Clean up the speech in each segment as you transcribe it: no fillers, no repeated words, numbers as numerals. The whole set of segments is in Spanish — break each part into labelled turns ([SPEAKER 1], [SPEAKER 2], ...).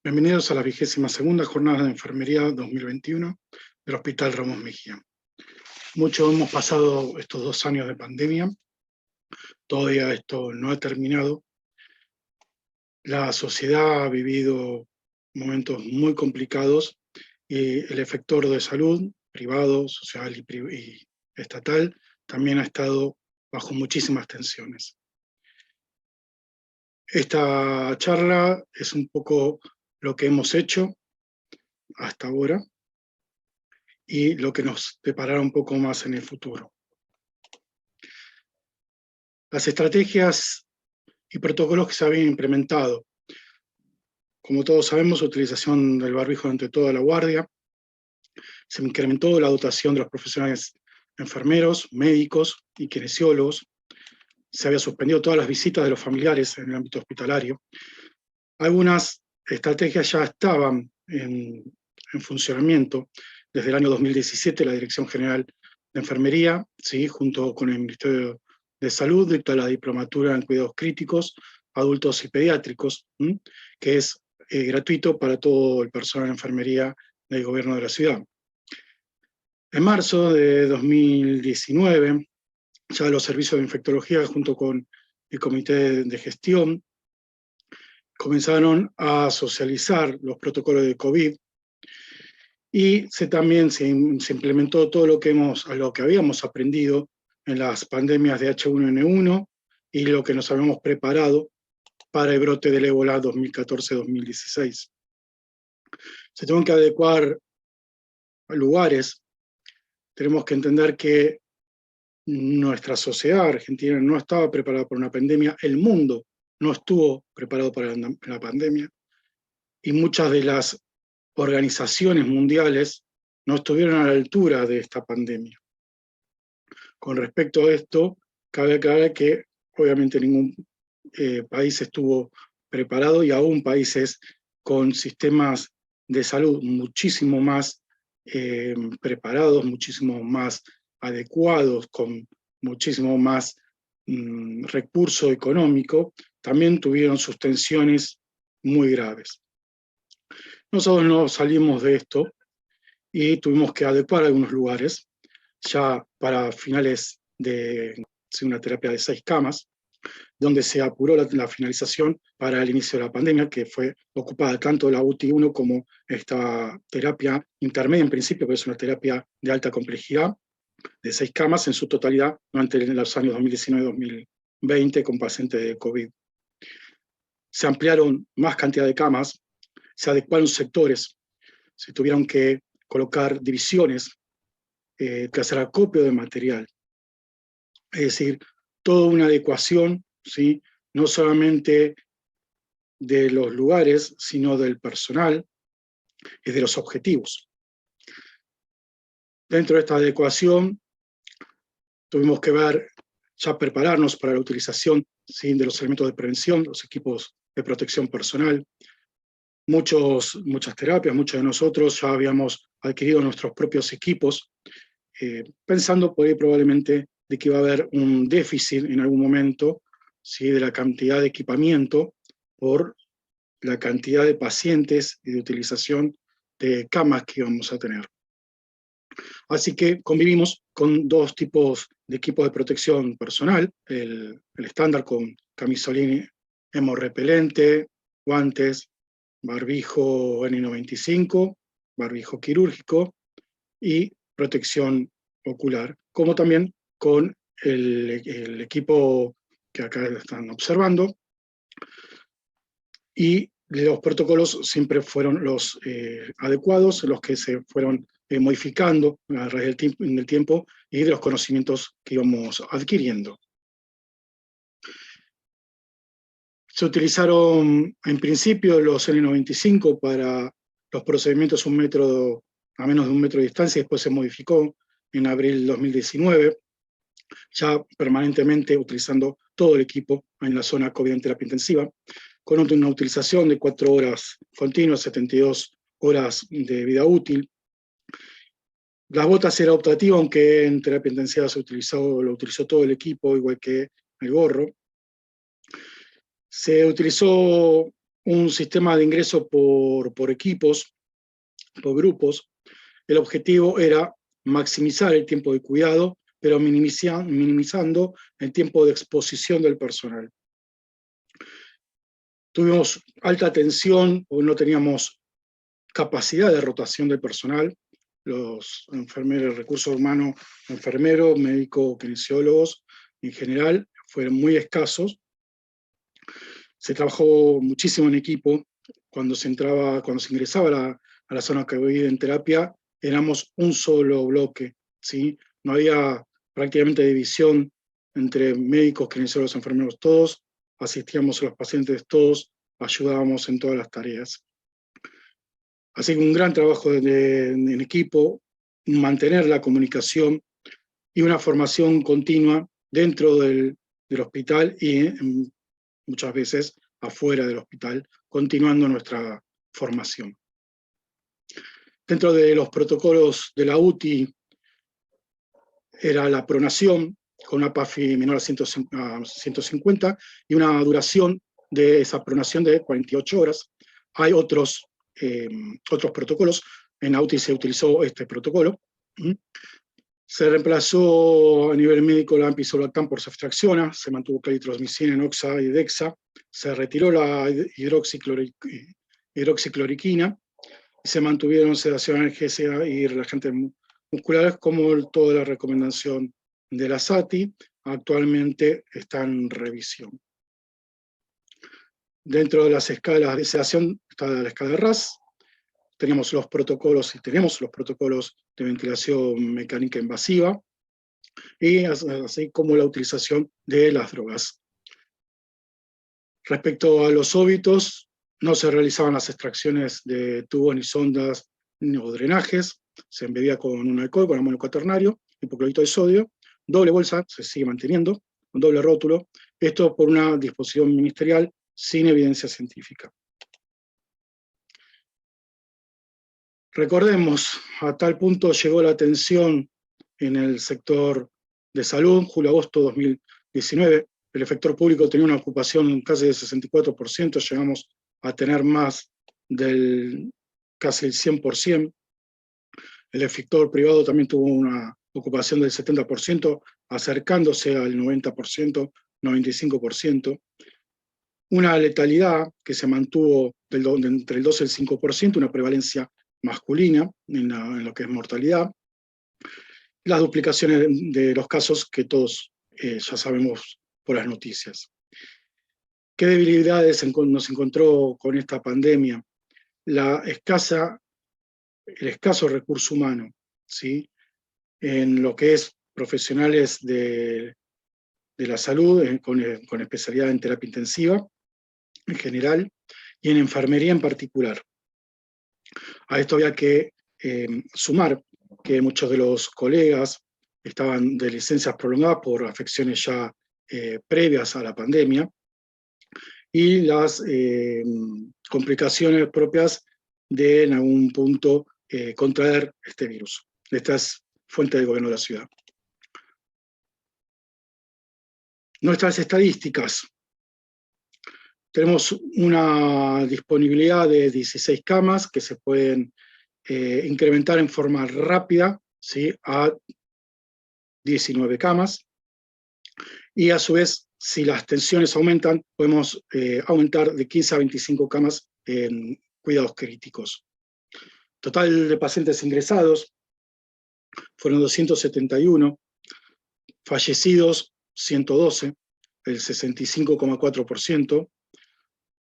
[SPEAKER 1] Bienvenidos a la 22ª Jornada de Enfermería 2021 del Hospital Ramos Mejía. Mucho hemos pasado estos 2 años de pandemia, todavía esto no ha terminado. La sociedad ha vivido momentos muy complicados y el efector de salud, privado, social y estatal, también ha estado bajo muchísimas tensiones. Esta charla es un poco lo que hemos hecho hasta ahora y lo que nos deparará un poco más en el futuro. Las estrategias y protocolos que se habían implementado. Como todos sabemos, utilización del barbijo durante toda la guardia. Se incrementó la dotación de los profesionales enfermeros, médicos y kinesiólogos. Se había suspendido todas las visitas de los familiares en el ámbito hospitalario. Algunas estrategias ya estaban en funcionamiento. Desde el año 2017, la Dirección General de Enfermería, ¿sí?, junto con el Ministerio de Salud, dicta la diplomatura en cuidados críticos, adultos y pediátricos, que es gratuito para todo el personal de enfermería del gobierno de la ciudad. En marzo de 2019, ya los servicios de infectología, junto con el comité de gestión, comenzaron a socializar los protocolos de COVID y también se implementó todo lo que habíamos aprendido en las pandemias de H1N1 y lo que nos habíamos preparado para el brote del ébola 2014-2016. Se tuvieron que adecuar a lugares. Tenemos que entender que nuestra sociedad argentina no estaba preparada para una pandemia, el mundo no estuvo preparado para la pandemia, y muchas de las organizaciones mundiales no estuvieron a la altura de esta pandemia. Con respecto a esto, cabe aclarar que obviamente ningún país estuvo preparado, y aún países con sistemas de salud muchísimo más preparados, muchísimo más adecuados, con muchísimo más recurso económico, también tuvieron sus tensiones muy graves. Nosotros no salimos de esto y tuvimos que adecuar algunos lugares, ya para finales de una terapia de 6 camas, donde se apuró la finalización para el inicio de la pandemia, que fue ocupada tanto la UTI 1 como esta terapia intermedia en principio, pero es una terapia de alta complejidad, de 6 camas en su totalidad durante los años 2019-2020 con pacientes de COVID. Se ampliaron más cantidad de camas, se adecuaron sectores, se tuvieron que colocar divisiones, que hacer acopio de material. Es decir, toda una adecuación, ¿sí?, no solamente de los lugares, sino del personal y de los objetivos. Dentro de esta adecuación, tuvimos que ya prepararnos para la utilización, ¿sí?, de los elementos de prevención, los equipos de protección personal. Muchas terapias, muchos de nosotros ya habíamos adquirido nuestros propios equipos, pensando por ahí probablemente de que iba a haber un déficit en algún momento, ¿sí?, de la cantidad de equipamiento por la cantidad de pacientes y de utilización de camas que íbamos a tener. Así que convivimos con 2 tipos de equipos de protección personal, el estándar con camisolín hemorrepelente, guantes, barbijo N95, barbijo quirúrgico y protección ocular, como también con el equipo que acá están observando, y los protocolos siempre fueron los adecuados, los que se fueron modificando a través del tiempo y de los conocimientos que íbamos adquiriendo. Se utilizaron en principio los N95 para los procedimientos a menos de 1 metro de distancia, y después se modificó en abril de 2019, ya permanentemente utilizando todo el equipo en la zona COVID en terapia intensiva, con una utilización de 4 horas continuas, 72 horas de vida útil. Las botas era optativa, aunque en terapia intensiva lo utilizó todo el equipo, igual que el gorro. Se utilizó un sistema de ingreso por equipos, por grupos. El objetivo era maximizar el tiempo de cuidado, pero minimizando el tiempo de exposición del personal. Tuvimos alta tensión, porque no teníamos capacidad de rotación del personal. Los enfermeros, recursos humanos, enfermeros, médicos, kinesiólogos, en general, fueron muy escasos. Se trabajó muchísimo en equipo. Cuando se ingresaba a la zona COVID en terapia, éramos un solo bloque, ¿sí? No había prácticamente división entre médicos, kinesiólogos, enfermeros, todos asistíamos a los pacientes, todos ayudábamos en todas las tareas. Así que un gran trabajo en equipo, mantener la comunicación y una formación continua dentro del hospital y muchas veces afuera del hospital, continuando nuestra formación. Dentro de los protocolos de la UTI era la pronación, con una PAFI menor a 150 y una duración de esa pronación de 48 horas. Hay otros protocolos, en la UTI se utilizó este protocolo. Se reemplazó a nivel médico la ampisolactam por ceftriaxona, se mantuvo claritromicina, enoxa y dexa, se retiró la hidroxicloroquina, y se mantuvieron sedación analgésica y relajantes musculares como toda la recomendación de la SATI. Actualmente está en revisión. Dentro de las escalas de sedación está la escala de RAS. Tenemos los protocolos de ventilación mecánica invasiva, y así como la utilización de las drogas. Respecto a los óbitos, no se realizaban las extracciones de tubos ni sondas o drenajes, se embebía con un alcohol, con amonio cuaternario, hipoclorito de sodio, doble bolsa, se sigue manteniendo, un doble rótulo, esto por una disposición ministerial sin evidencia científica. Recordemos, a tal punto llegó la atención en el sector de salud, julio-agosto 2019, el efector público tenía una ocupación casi del 64%, llegamos a tener más del casi el 100%. El efector privado también tuvo una ocupación del 70%, acercándose al 90%, 95%. Una letalidad que se mantuvo entre el 2 y el 5%, una prevalencia masculina en lo que es mortalidad. Las duplicaciones de los casos que todos ya sabemos por las noticias. ¿Qué debilidades nos encontró con esta pandemia? El escaso recurso humano, ¿sí? En lo que es profesionales de la salud, con especialidad en terapia intensiva en general, y en enfermería en particular. A esto había que sumar que muchos de los colegas estaban de licencias prolongadas por afecciones ya previas a la pandemia, y las complicaciones propias de en algún punto contraer este virus. Esta es fuente del gobierno de la ciudad. Nuestras estadísticas. Tenemos una disponibilidad de 16 camas que se pueden incrementar en forma rápida, ¿sí?, a 19 camas. Y a su vez, si las tensiones aumentan, podemos aumentar de 15 a 25 camas en cuidados críticos. Total de pacientes ingresados fueron 271, fallecidos 112, el 65,4%.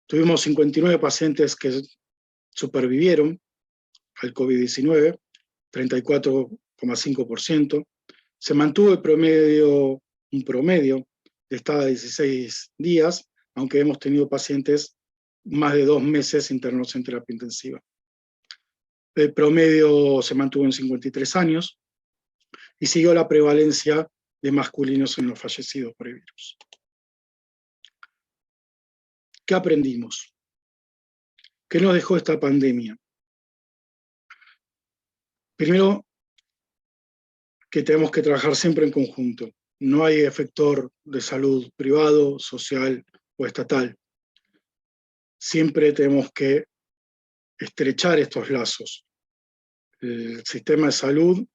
[SPEAKER 1] Tuvimos 59 pacientes que supervivieron al COVID-19, 34,5%. Se mantuvo un promedio de estada de 16 días, aunque hemos tenido pacientes más de 2 meses internos en terapia intensiva. El promedio se mantuvo en 53 años y siguió la prevalencia de masculinos en los fallecidos por el virus. ¿Qué aprendimos? ¿Qué nos dejó esta pandemia? Primero, que tenemos que trabajar siempre en conjunto. No hay efector de salud privado, social o estatal. siempre tenemos que estrechar estos lazos. El sistema de salud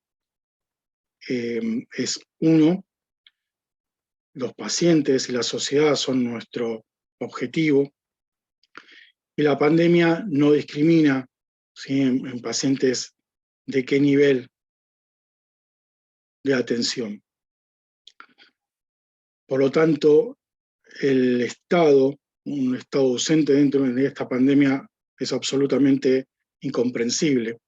[SPEAKER 1] es uno, los pacientes y la sociedad son nuestro objetivo, y la pandemia no discrimina, ¿sí?, en pacientes de qué nivel de atención. Por lo tanto, el Estado, un Estado ausente dentro de esta pandemia, es absolutamente incomprensible.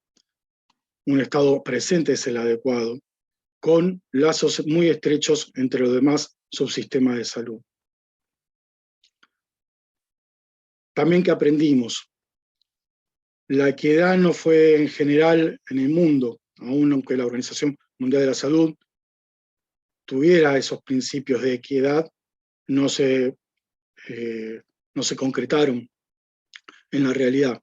[SPEAKER 1] Un Estado presente es el adecuado, con lazos muy estrechos entre los demás subsistemas de salud. También que aprendimos, la equidad no fue en general en el mundo, aun aunque la Organización Mundial de la Salud tuviera esos principios de equidad, no se concretaron en la realidad.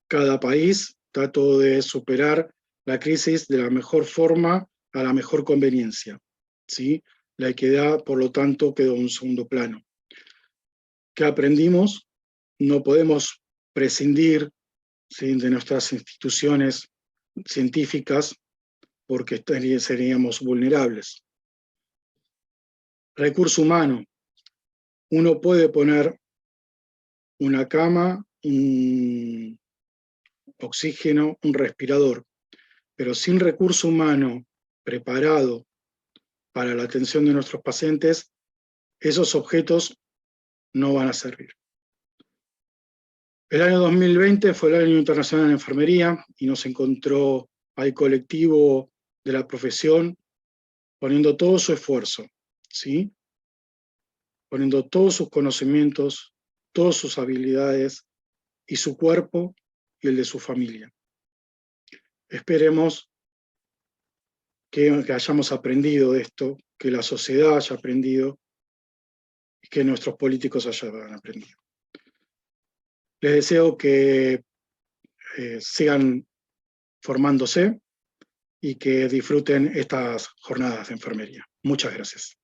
[SPEAKER 1] Cada país trató de superar la crisis de la mejor forma, a la mejor conveniencia, ¿sí? La equidad, por lo tanto, quedó en un segundo plano. ¿Qué aprendimos? No podemos prescindir, ¿sí?, de nuestras instituciones científicas porque seríamos vulnerables. Recurso humano. Uno puede poner una cama, un oxígeno, un respirador, pero sin recurso humano preparado para la atención de nuestros pacientes, esos objetos no van a servir. El año 2020 fue el Año Internacional de la Enfermería y nos encontró al colectivo de la profesión poniendo todo su esfuerzo, ¿sí?, poniendo todos sus conocimientos, todas sus habilidades y su cuerpo y el de su familia. Esperemos que hayamos aprendido de esto, que la sociedad haya aprendido y que nuestros políticos hayan aprendido. Les deseo que sigan formándose y que disfruten estas jornadas de enfermería. Muchas gracias.